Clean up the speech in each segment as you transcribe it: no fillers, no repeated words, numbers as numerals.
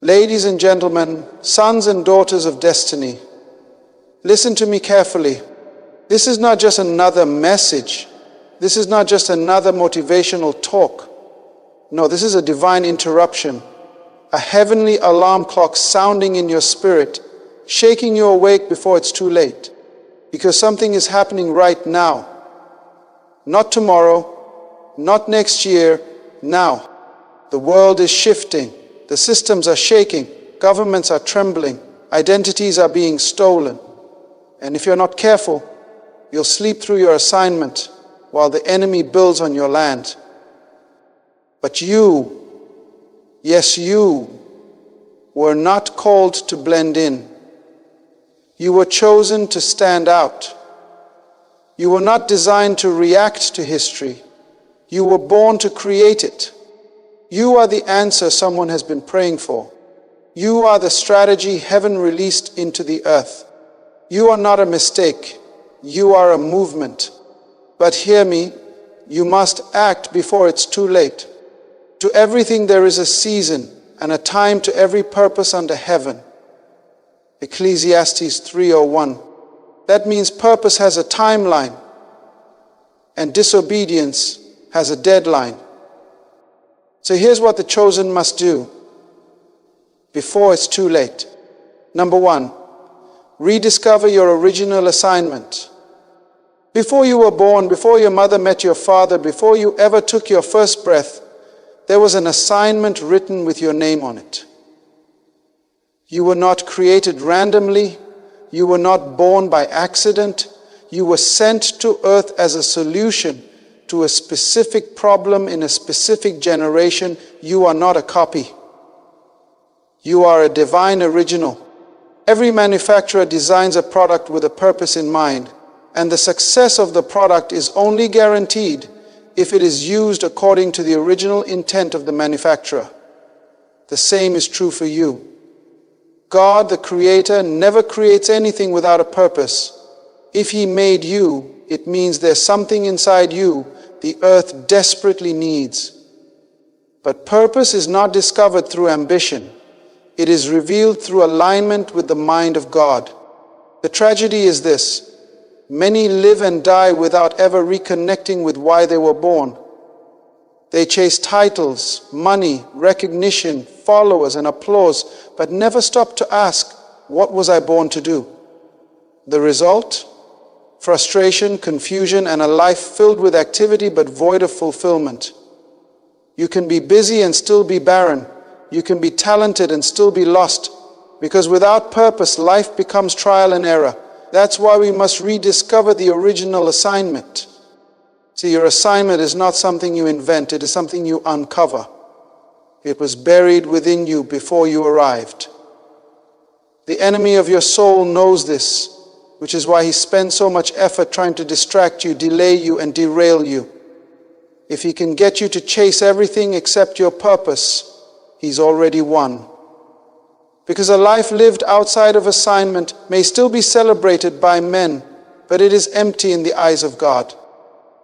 Ladies and gentlemen, sons and daughters of destiny, listen to me carefully. This is not just another message. This is not just another motivational talk. No, this is a divine interruption, a heavenly alarm clock sounding in your spirit, shaking you awake before it's too late. Because something is happening right now. Not tomorrow, not next year, now. The world is shifting. The systems are shaking. Governments are trembling. Identities are being stolen. And if you're not careful, you'll sleep through your assignment while the enemy builds on your land. But you, yes, you, were not called to blend in. You were chosen to stand out. You were not designed to react to history. You were born to create it. You are the answer someone has been praying for. You are the strategy heaven released into the earth. You are not a mistake. You are a movement. But hear me, you must act before it's too late. To everything there is a season and a time to every purpose under heaven. Ecclesiastes 3:01. That means purpose has a timeline and disobedience has a deadline. So here's what the chosen must do before it's too late. Number 1, rediscover your original assignment. Before you were born, before your mother met your father, before you ever took your first breath, there was an assignment written with your name on it. You were not created randomly. You were not born by accident. You were sent to earth as a solution to a specific problem in a specific generation. You are not a copy. You are a divine original. Every manufacturer designs a product with a purpose in mind, and the success of the product is only guaranteed if it is used according to the original intent of the manufacturer. The same is true for you. God, the Creator, never creates anything without a purpose. If He made you, it means there's something inside you the earth desperately needs. But purpose is not discovered through ambition. It is revealed through alignment with the mind of God. The tragedy is this: many live and die without ever reconnecting with why they were born. They chase titles, money, recognition, followers, and applause, but never stop to ask, what was I born to do? The result? Frustration, confusion, and a life filled with activity but void of fulfillment. You can be busy and still be barren. You can be talented and still be lost, because without purpose, life becomes trial and error. That's why we must rediscover the original assignment. See, your assignment is not something you invent, it is something you uncover. It was buried within you before you arrived. The enemy of your soul knows this, which is why he spends so much effort trying to distract you, delay you, and derail you. If he can get you to chase everything except your purpose, he's already won. Because a life lived outside of assignment may still be celebrated by men, but it is empty in the eyes of God.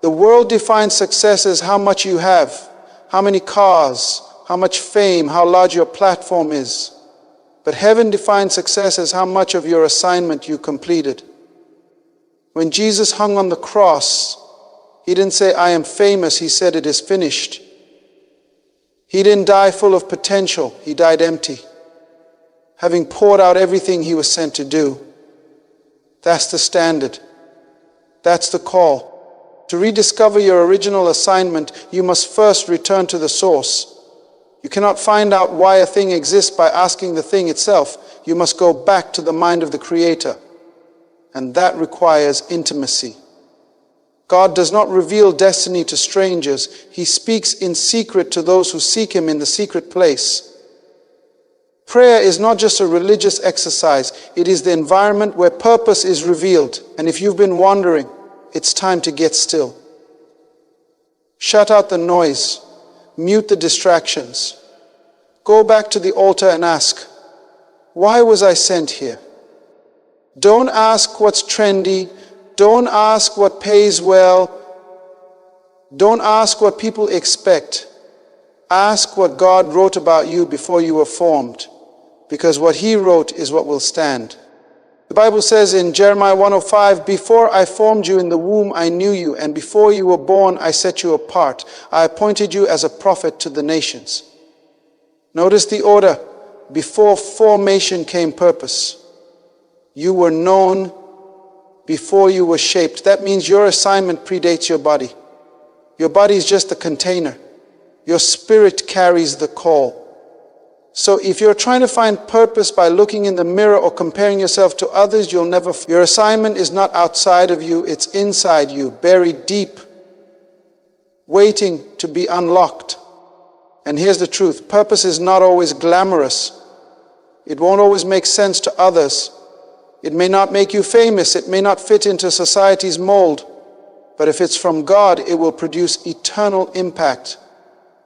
The world defines success as how much you have, how many cars, how much fame, how large your platform is. But heaven defines success as how much of your assignment you completed. When Jesus hung on the cross, he didn't say, I am famous, he said, it is finished. He didn't die full of potential, he died empty, having poured out everything he was sent to do. That's the standard. That's the call. To rediscover your original assignment, you must first return to the source. You cannot find out why a thing exists by asking the thing itself. You must go back to the mind of the Creator. And that requires intimacy. God does not reveal destiny to strangers. He speaks in secret to those who seek Him in the secret place. Prayer is not just a religious exercise. It is the environment where purpose is revealed. And if you've been wandering, it's time to get still. Shut out the noise. Mute the distractions. Go back to the altar and ask, why was I sent here? Don't ask what's trendy. Don't ask what pays well. Don't ask what people expect. Ask what God wrote about you before you were formed. because what he wrote is what will stand. The Bible says in Jeremiah 1:05, "Before I formed you in the womb, I knew you, and before you were born, I set you apart. I appointed you as a prophet to the nations." Notice the order. Before formation came purpose. You were known before you were shaped. That means your assignment predates your body. Your body is just a container. Your spirit carries the call. So if you're trying to find purpose by looking in the mirror or comparing yourself to others, you'll never. Your assignment is not outside of you, it's inside you, buried deep, waiting to be unlocked. And here's the truth. Purpose is not always glamorous. It won't always make sense to others. It may not make you famous. It may not fit into society's mold. But if it's from God, it will produce eternal impact.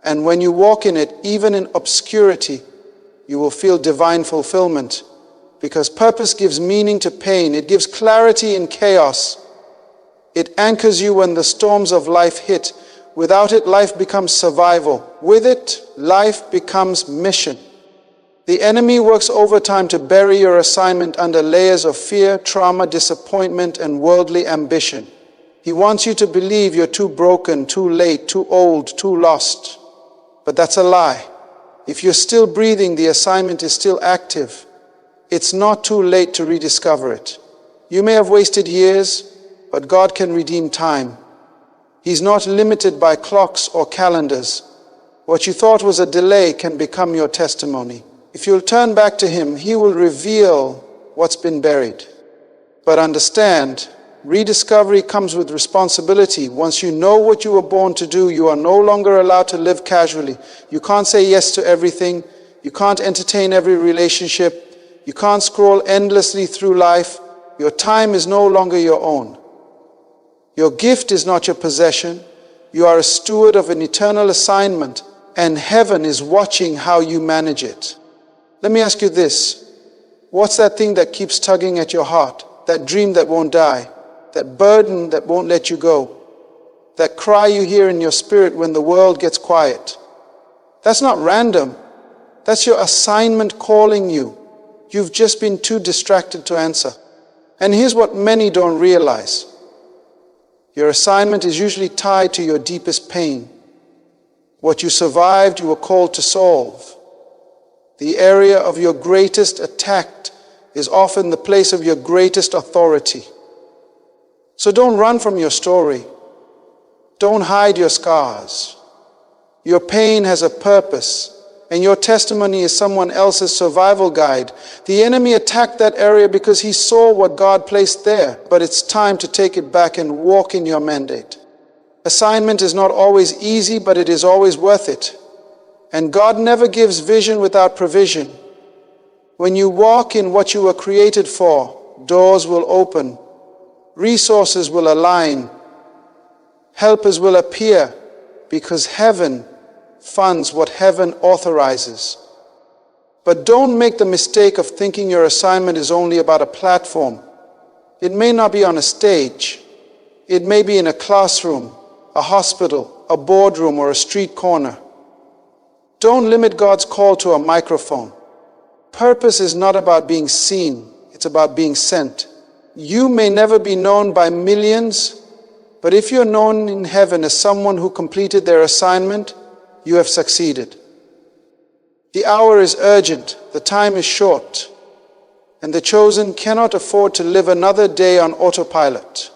And when you walk in it, even in obscurity, you will feel divine fulfillment. Because purpose gives meaning to pain. It gives clarity in chaos. It anchors you when the storms of life hit. Without it, life becomes survival. With it, life becomes mission. The enemy works overtime to bury your assignment under layers of fear, trauma, disappointment, and worldly ambition. He wants you to believe you're too broken, too late, too old, too lost. But that's a lie. If you're still breathing, the assignment is still active. It's not too late to rediscover it. You may have wasted years, but God can redeem time. He's not limited by clocks or calendars. What you thought was a delay can become your testimony. If you'll turn back to Him, He will reveal what's been buried. But understand, rediscovery comes with responsibility. Once you know what you were born to do, you are no longer allowed to live casually. You can't say yes to everything. You can't entertain every relationship. You can't scroll endlessly through life. Your time is no longer your own. Your gift is not your possession. You are a steward of an eternal assignment, and heaven is watching how you manage it. Let me ask you this. What's that thing that keeps tugging at your heart? That dream that won't die? That burden that won't let you go? That cry you hear in your spirit when the world gets quiet? That's not random. That's your assignment calling you. You've just been too distracted to answer. And here's what many don't realize. Your assignment is usually tied to your deepest pain. What you survived, you were called to solve. The area of your greatest attack is often the place of your greatest authority. So don't run from your story. Don't hide your scars. Your pain has a purpose, and your testimony is someone else's survival guide. The enemy attacked that area because he saw what God placed there, but it's time to take it back and walk in your mandate. Assignment is not always easy, but it is always worth it. And God never gives vision without provision. When you walk in what you were created for, doors will open, resources will align, helpers will appear, because heaven funds what heaven authorizes. But don't make the mistake of thinking your assignment is only about a platform. It may not be on a stage. It may be in a classroom, a hospital, a boardroom, or a street corner. Don't limit God's call to a microphone. Purpose is not about being seen. It's about being sent. You may never be known by millions, but if you're known in heaven as someone who completed their assignment, you have succeeded. The hour is urgent. The time is short. And the chosen cannot afford to live another day on autopilot.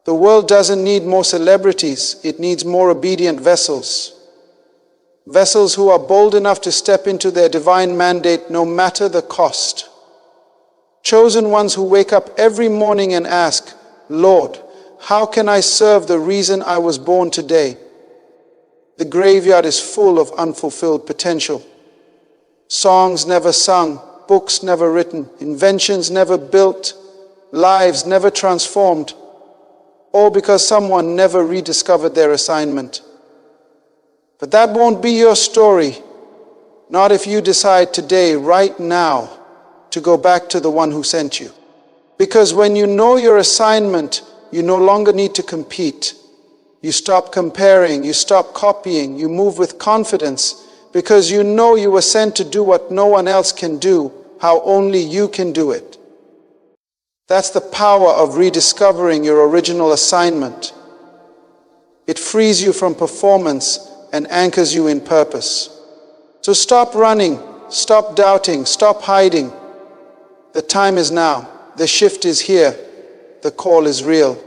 The world doesn't need more celebrities. It needs more obedient vessels. Vessels who are bold enough to step into their divine mandate no matter the cost. Chosen ones who wake up every morning and ask, Lord, how can I serve the reason I was born today? The graveyard is full of unfulfilled potential. Songs never sung, books never written, inventions never built, lives never transformed, all because someone never rediscovered their assignment. But that won't be your story, not if you decide today, right now, to go back to the one who sent you. Because when you know your assignment, you no longer need to compete. You stop comparing, you stop copying, you move with confidence, because you know you were sent to do what no one else can do, how only you can do it. That's the power of rediscovering your original assignment. It frees you from performance and anchors you in purpose. So stop running, stop doubting, stop hiding. The time is now. The shift is here. The call is real.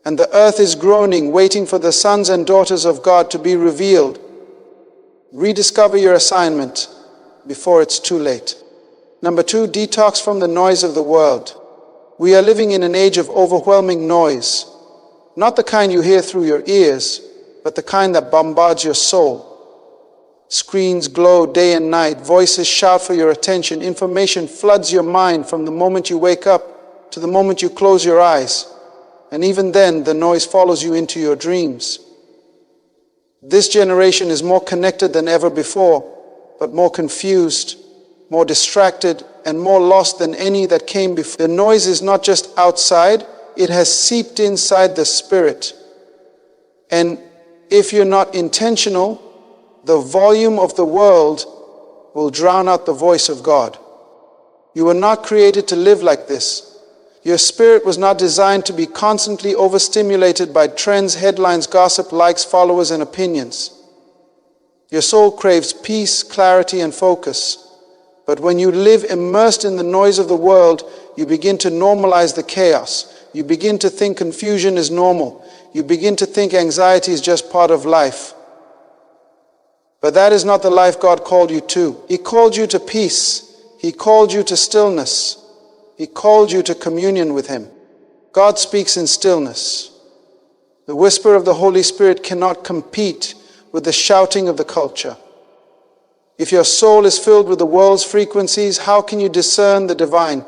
And the earth is groaning, waiting for the sons and daughters of God to be revealed. Rediscover your assignment before it's too late. Number 2, detox from the noise of the world. We are living in an age of overwhelming noise. Not the kind you hear through your ears, but the kind that bombards your soul. Screens glow day and night. Voices shout for your attention. Information floods your mind from the moment you wake up to the moment you close your eyes. And even then, the noise follows you into your dreams. This generation is more connected than ever before, but more confused, more distracted, and more lost than any that came before. The noise is not just outside, it has seeped inside the spirit. And if you're not intentional, the volume of the world will drown out the voice of God. You were not created to live like this. Your spirit was not designed to be constantly overstimulated by trends, headlines, gossip, likes, followers, and opinions. Your soul craves peace, clarity, and focus. But when you live immersed in the noise of the world, you begin to normalize the chaos. You begin to think confusion is normal. You begin to think anxiety is just part of life. But that is not the life God called you to. He called you to peace. He called you to stillness. He called you to communion with Him. God speaks in stillness. The whisper of the Holy Spirit cannot compete with the shouting of the culture. If your soul is filled with the world's frequencies, how can you discern the divine?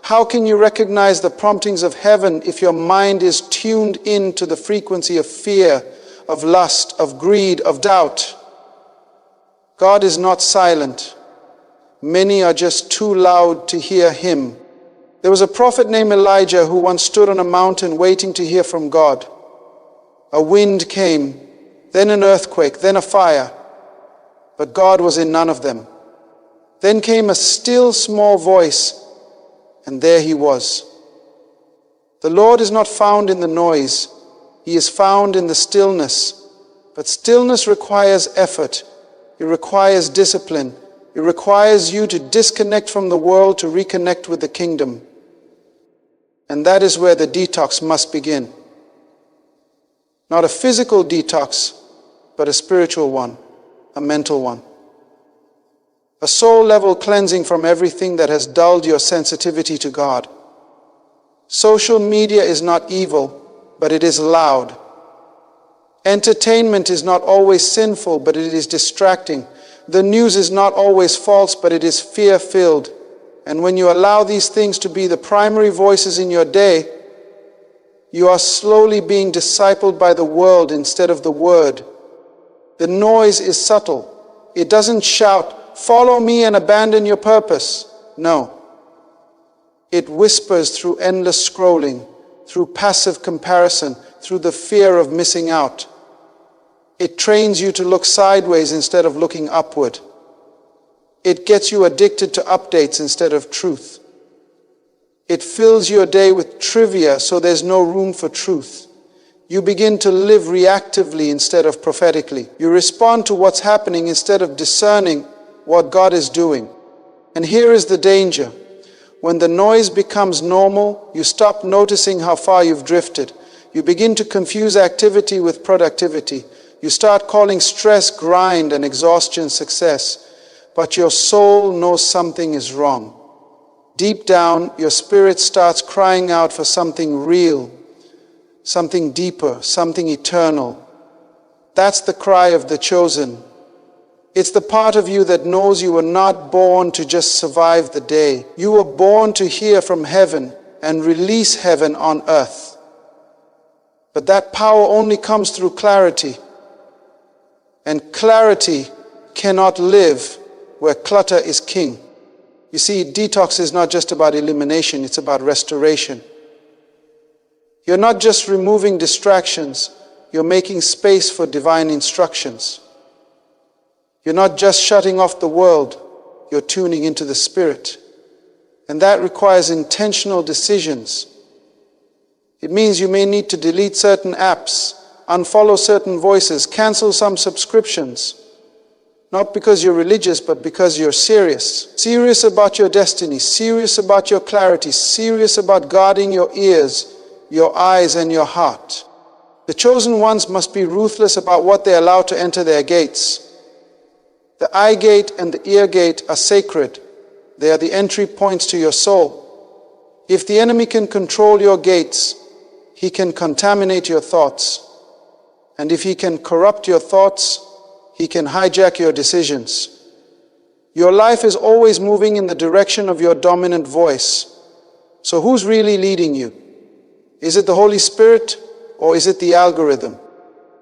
How can you recognize the promptings of heaven if your mind is tuned in to the frequency of fear, of lust, of greed, of doubt? God is not silent. Many are just too loud to hear Him. There was a prophet named Elijah who once stood on a mountain waiting to hear from God. A wind came, then an earthquake, then a fire. But God was in none of them. Then came a still small voice, and there He was. The Lord is not found in the noise. He is found in the stillness. But stillness requires effort. It requires discipline. It requires you to disconnect from the world to reconnect with the kingdom. And that is where the detox must begin. Not a physical detox, but a spiritual one, a mental one. A soul-level cleansing from everything that has dulled your sensitivity to God. Social media is not evil, but it is loud. Entertainment is not always sinful, but it is distracting. The news is not always false, but it is fear-filled. And when you allow these things to be the primary voices in your day, you are slowly being discipled by the world instead of the Word. The noise is subtle. It doesn't shout, "Follow me and abandon your purpose." No. It whispers through endless scrolling, through passive comparison, through the fear of missing out. It trains you to look sideways instead of looking upward. It gets you addicted to updates instead of truth. It fills your day with trivia so there's no room for truth. You begin to live reactively instead of prophetically. You respond to what's happening instead of discerning what God is doing. And here is the danger. When the noise becomes normal, you stop noticing how far you've drifted. You begin to confuse activity with productivity. You start calling stress grind and exhaustion success. But your soul knows something is wrong. Deep down, your spirit starts crying out for something real, something deeper, something eternal. That's the cry of the chosen. It's the part of you that knows you were not born to just survive the day. You were born to hear from heaven and release heaven on earth. But that power only comes through clarity. And clarity cannot live where clutter is king. You see, detox is not just about elimination, it's about restoration. You're not just removing distractions, you're making space for divine instructions. You're not just shutting off the world, you're tuning into the Spirit. And that requires intentional decisions. It means you may need to delete certain apps, unfollow certain voices, cancel some subscriptions. Not because you're religious, but because you're serious. Serious about your destiny, serious about your clarity, serious about guarding your ears, your eyes, and your heart. The chosen ones must be ruthless about what they allow to enter their gates. The eye gate and the ear gate are sacred. They are the entry points to your soul. If the enemy can control your gates, he can contaminate your thoughts. And if he can corrupt your thoughts, he can hijack your decisions. Your life is always moving in the direction of your dominant voice. So who's really leading you? Is it the Holy Spirit or is it the algorithm?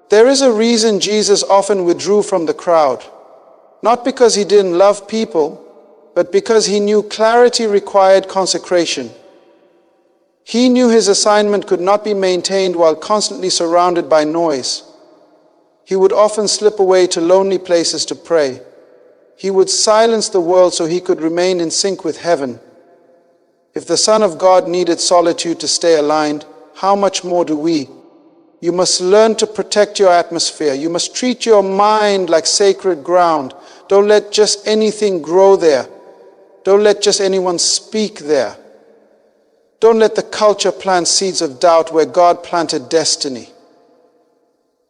There is a reason Jesus often withdrew from the crowd. Not because he didn't love people, but because he knew clarity required consecration. He knew his assignment could not be maintained while constantly surrounded by noise. He would often slip away to lonely places to pray. He would silence the world so he could remain in sync with heaven. If the Son of God needed solitude to stay aligned, how much more do we? You must learn to protect your atmosphere. You must treat your mind like sacred ground. Don't let just anything grow there. Don't let just anyone speak there. Don't let the culture plant seeds of doubt where God planted destiny.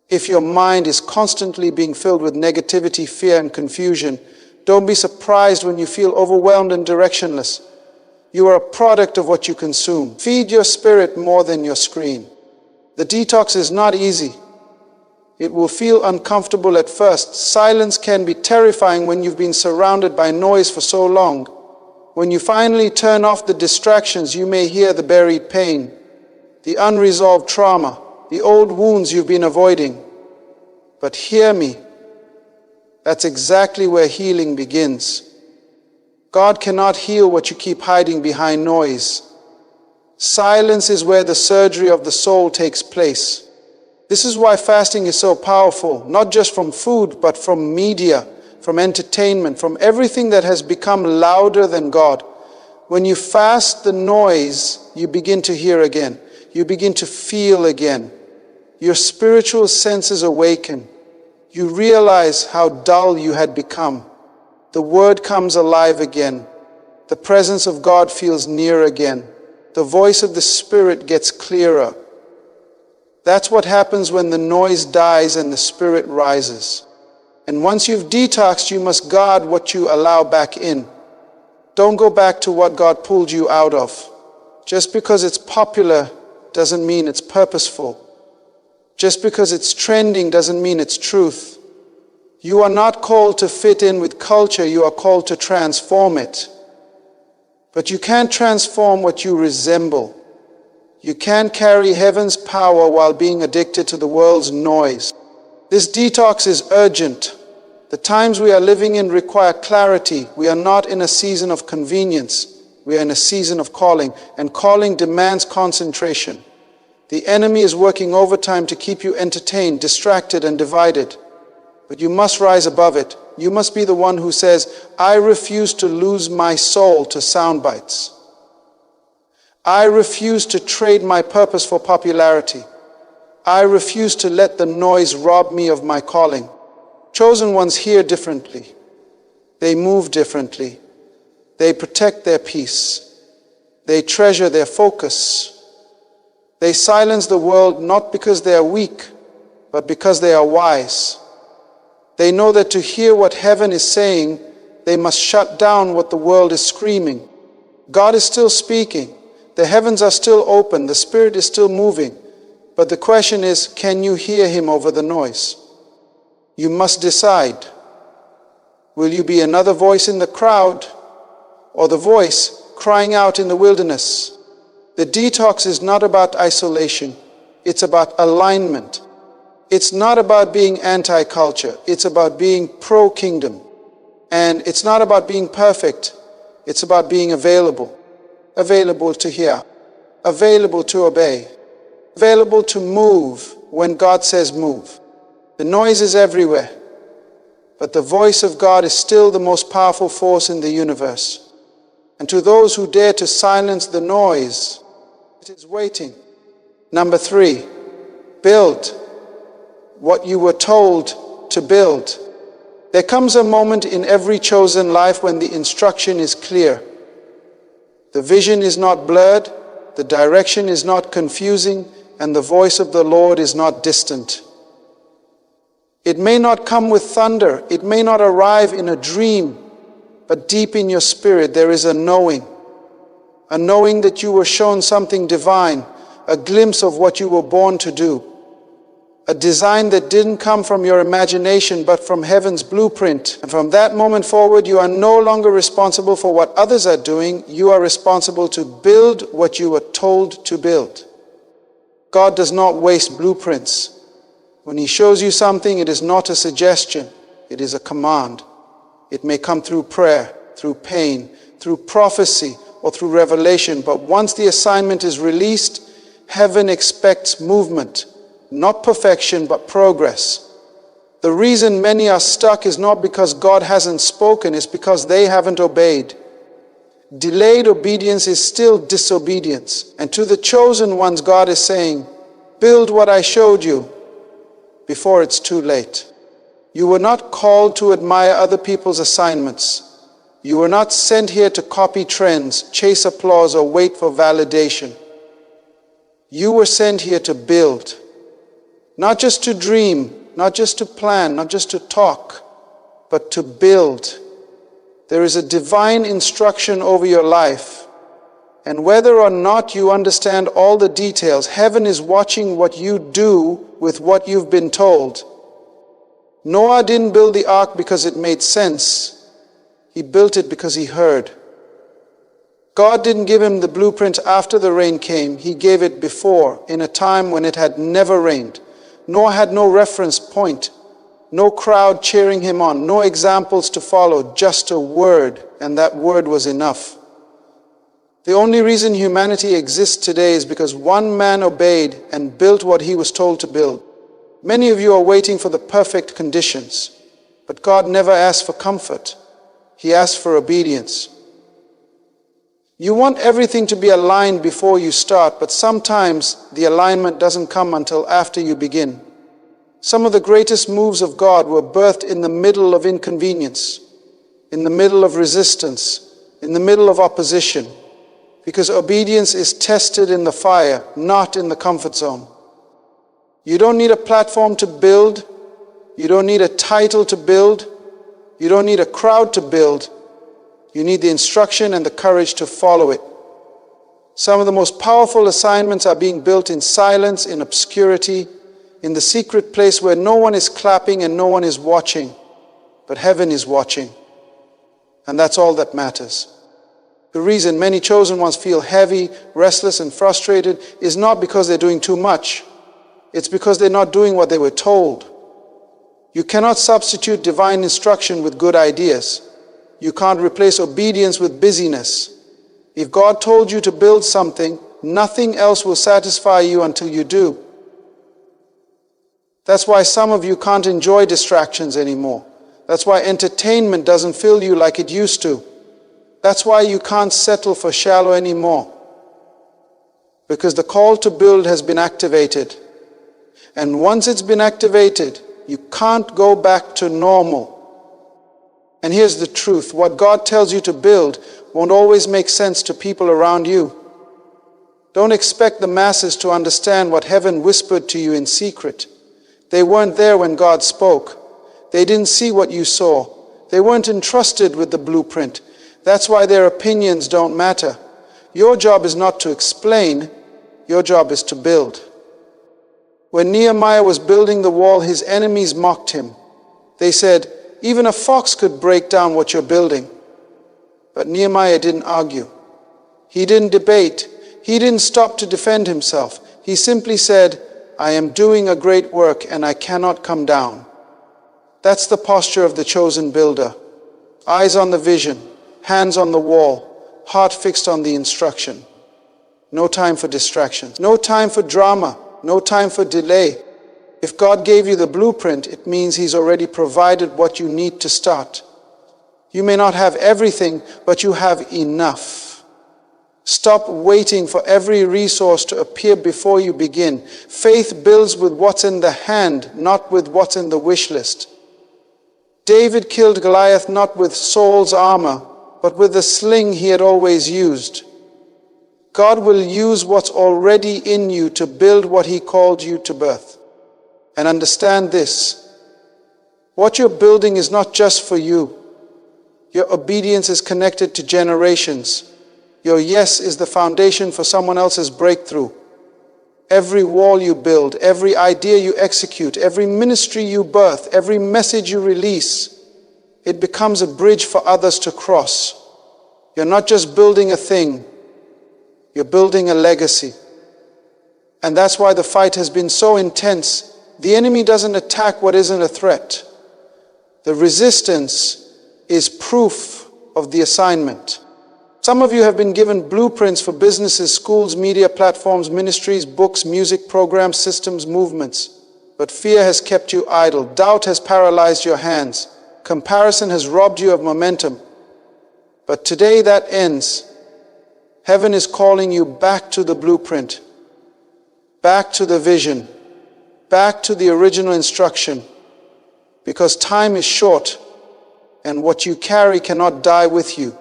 If your mind is constantly being filled with negativity, fear, and confusion, don't be surprised when you feel overwhelmed and directionless. You are a product of what you consume. Feed your spirit more than your screen. The detox is not easy. It will feel uncomfortable at first. Silence can be terrifying when you've been surrounded by noise for so long. When you finally turn off the distractions, you may hear the buried pain, the unresolved trauma, the old wounds you've been avoiding. But hear me, that's exactly where healing begins. God cannot heal what you keep hiding behind noise. Silence is where the surgery of the soul takes place. This is why fasting is so powerful, not just from food, but from media, from entertainment, from everything that has become louder than God. When you fast the noise, you begin to hear again. You begin to feel again. Your spiritual senses awaken. You realize how dull you had become. The Word comes alive again. The presence of God feels near again. The voice of the Spirit gets clearer. That's what happens when the noise dies and the Spirit rises. And once you've detoxed, you must guard what you allow back in. Don't go back to what God pulled you out of. Just because it's popular doesn't mean it's purposeful. Just because it's trending doesn't mean it's truth. You are not called to fit in with culture, you are called to transform it. But you can't transform what you resemble. You can't carry heaven's power while being addicted to the world's noise. This detox is urgent. The times we are living in require clarity. We are not in a season of convenience. We are in a season of calling, and calling demands concentration. The enemy is working overtime to keep you entertained, distracted, and divided. But you must rise above it. You must be the one who says, I refuse to lose my soul to sound bites. I refuse to trade my purpose for popularity. I refuse to let the noise rob me of my calling. Chosen ones hear differently. They move differently. They protect their peace. They treasure their focus. They silence the world not because they are weak, but because they are wise. They know that to hear what heaven is saying, they must shut down what the world is screaming. God is still speaking. The heavens are still open. The Spirit is still moving. But the question is, can you hear Him over the noise? You must decide. Will you be another voice in the crowd, or the voice crying out in the wilderness? The detox is not about isolation. It's about alignment. It's not about being anti-culture. It's about being pro-kingdom. And it's not about being perfect. It's about being available. Available to hear. Available to obey. Available to move when God says move. The noise is everywhere. but the voice of God is still the most powerful force in the universe. And to those who dare to silence the noise, it is waiting. Number 3, build what you were told to build. There comes a moment in every chosen life when the instruction is clear. The vision is not blurred, the direction is not confusing, and the voice of the Lord is not distant. It may not come with thunder, it may not arrive in a dream, but deep in your spirit there is a knowing that you were shown something divine, a glimpse of what you were born to do, a design that didn't come from your imagination but from heaven's blueprint. And from that moment forward, you are no longer responsible for what others are doing. You are responsible to build what you were told to build. God does not waste blueprints. When He shows you something, it is not a suggestion, it is a command. It may come through prayer, through pain, through prophecy, or through revelation, but once the assignment is released, heaven expects movement. Not perfection, but progress. The reason many are stuck is not because God hasn't spoken, it's because they haven't obeyed. Delayed obedience is still disobedience. And to the chosen ones, God is saying, build what I showed you before it's too late. You were not called to admire other people's assignments. You were not sent here to copy trends, chase applause, or wait for validation. You were sent here to build. Not just to dream, not just to plan, not just to talk, but to build. There is a divine instruction over your life. And whether or not you understand all the details, heaven is watching what you do with what you've been told. Noah didn't build the ark because it made sense. He built it because he heard. God didn't give him the blueprint after the rain came. He gave it before, in a time when it had never rained. Noah had no reference point, no crowd cheering him on, no examples to follow, just a word, and that word was enough. The only reason humanity exists today is because one man obeyed and built what he was told to build. Many of you are waiting for the perfect conditions, but God never asked for comfort. He asked for obedience. You want everything to be aligned before you start, but sometimes the alignment doesn't come until after you begin. Some of the greatest moves of God were birthed in the middle of inconvenience, in the middle of resistance, in the middle of opposition, because obedience is tested in the fire, not in the comfort zone. You don't need a platform to build. You don't need a title to build. You don't need a crowd to build. You need the instruction and the courage to follow it. Some of the most powerful assignments are being built in silence, in obscurity, in the secret place where no one is clapping and no one is watching, but heaven is watching. And that's all that matters. The reason many chosen ones feel heavy, restless, and frustrated is not because they're doing too much. It's because they're not doing what they were told. You cannot substitute divine instruction with good ideas. You can't replace obedience with busyness. If God told you to build something, nothing else will satisfy you until you do. That's why some of you can't enjoy distractions anymore. That's why entertainment doesn't fill you like it used to. That's why you can't settle for shallow anymore. Because the call to build has been activated. And once it's been activated, you can't go back to normal. And here's the truth. What God tells you to build won't always make sense to people around you. Don't expect the masses to understand what heaven whispered to you in secret. They weren't there when God spoke. They didn't see what you saw. They weren't entrusted with the blueprint. That's why their opinions don't matter. Your job is not to explain. Your job is to build. When Nehemiah was building the wall, his enemies mocked him. They said, "Even a fox could break down what you're building." But Nehemiah didn't argue. He didn't debate. He didn't stop to defend himself. He simply said, "I am doing a great work and I cannot come down." That's the posture of the chosen builder. Eyes on the vision, hands on the wall, heart fixed on the instruction. No time for distractions. No time for drama. No time for delay. If God gave you the blueprint, it means He's already provided what you need to start. You may not have everything, but you have enough. Stop waiting for every resource to appear before you begin. Faith builds with what's in the hand, not with what's in the wish list. David killed Goliath not with Saul's armor, but with the sling he had always used. God will use what's already in you to build what He called you to birth. And understand this: what you're building is not just for you. Your obedience is connected to generations. Your yes is the foundation for someone else's breakthrough. Every wall you build, every idea you execute, every ministry you birth, every message you release, it becomes a bridge for others to cross. You're not just building a thing, you're building a legacy. And that's why the fight has been so intense. The enemy doesn't attack what isn't a threat. The resistance is proof of the assignment. Some of you have been given blueprints for businesses, schools, media platforms, ministries, books, music programs, systems, movements. But fear has kept you idle. Doubt has paralyzed your hands. Comparison has robbed you of momentum. But today that ends. Heaven is calling you back to the blueprint, back to the vision, back to the original instruction, because time is short and what you carry cannot die with you.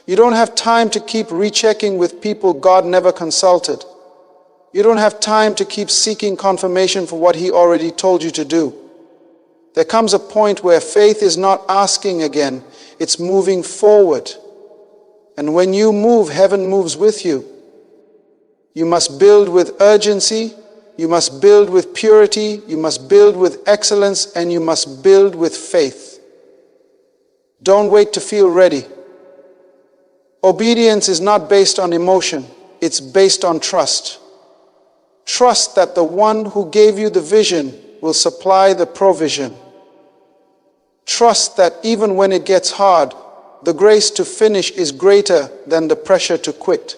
You don't have time to keep rechecking with people God never consulted. You don't have time to keep seeking confirmation for what He already told you to do. There comes a point where faith is not asking again, it's moving forward. And when you move, heaven moves with you. You must build with urgency. You must build with purity, you must build with excellence, and you must build with faith. Don't wait to feel ready. Obedience is not based on emotion, it's based on trust. Trust that the one who gave you the vision will supply the provision. Trust that even when it gets hard, the grace to finish is greater than the pressure to quit.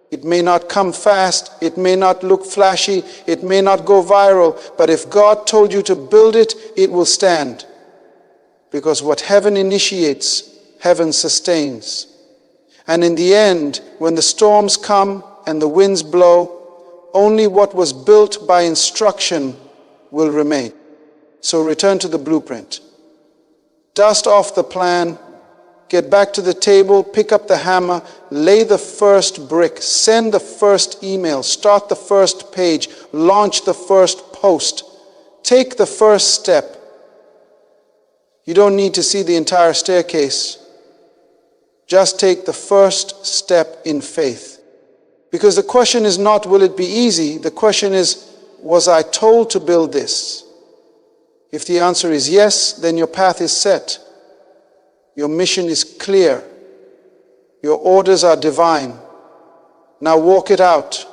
It may not come fast, it may not look flashy, it may not go viral, but if God told you to build it, it will stand. Because what heaven initiates, heaven sustains. And in the end, when the storms come and the winds blow, only what was built by instruction will remain. So return to the blueprint. Dust off the plan. Get back to the table, pick up the hammer, lay the first brick, send the first email, start the first page, launch the first post. Take the first step. You don't need to see the entire staircase. Just take the first step in faith. Because the question is not, will it be easy? The question is, was I told to build this? If the answer is yes, then your path is set. Your mission is clear. Your orders are divine. Now walk it out.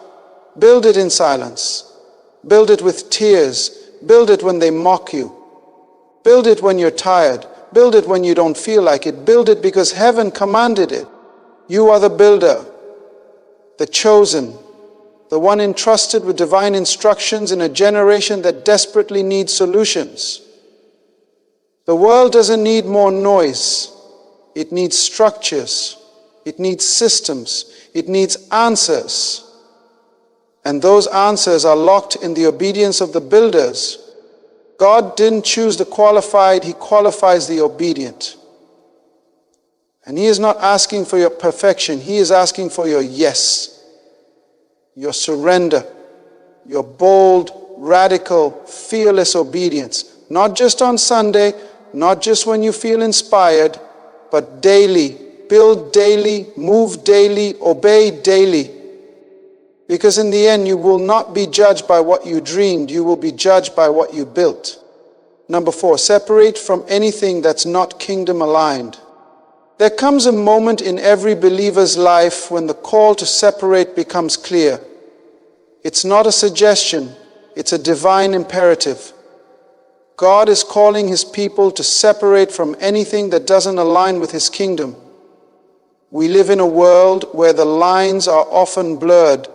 Build it in silence. Build it with tears. Build it when they mock you. Build it when you're tired. Build it when you don't feel like it. Build it because heaven commanded it. You are the builder, the chosen, the one entrusted with divine instructions in a generation that desperately needs solutions. The world doesn't need more noise. It needs structures. It needs systems. It needs answers. And those answers are locked in the obedience of the builders. God didn't choose the qualified, He qualifies the obedient. And He is not asking for your perfection, He is asking for your yes, your surrender, your bold, radical, fearless obedience. Not just on Sunday, not just when you feel inspired, but daily. Build daily, move daily, obey daily. Because in the end, you will not be judged by what you dreamed, you will be judged by what you built. Number 4, separate from anything that's not kingdom aligned. There comes a moment in every believer's life when the call to separate becomes clear. It's not a suggestion, it's a divine imperative. God is calling His people to separate from anything that doesn't align with His kingdom. We live in a world where the lines are often blurred,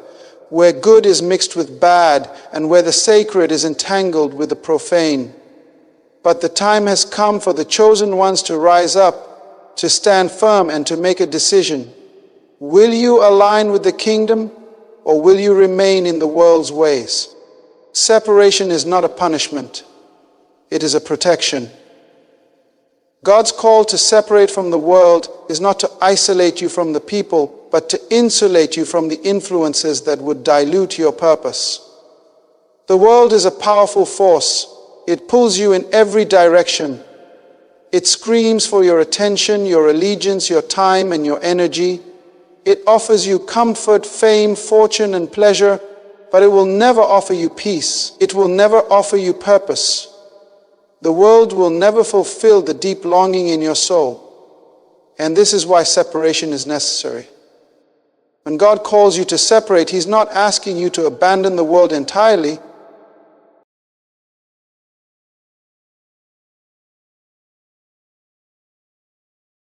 where good is mixed with bad and where the sacred is entangled with the profane. But the time has come for the chosen ones to rise up, to stand firm and to make a decision. Will you align with the kingdom, or will you remain in the world's ways? Separation is not a punishment. It is a protection. God's call to separate from the world is not to isolate you from the people, but to insulate you from the influences that would dilute your purpose. The world is a powerful force. It pulls you in every direction. It screams for your attention, your allegiance, your time, and your energy. It offers you comfort, fame, fortune, and pleasure, but it will never offer you peace. It will never offer you purpose. The world will never fulfill the deep longing in your soul. And this is why separation is necessary. When God calls you to separate, He's not asking you to abandon the world entirely.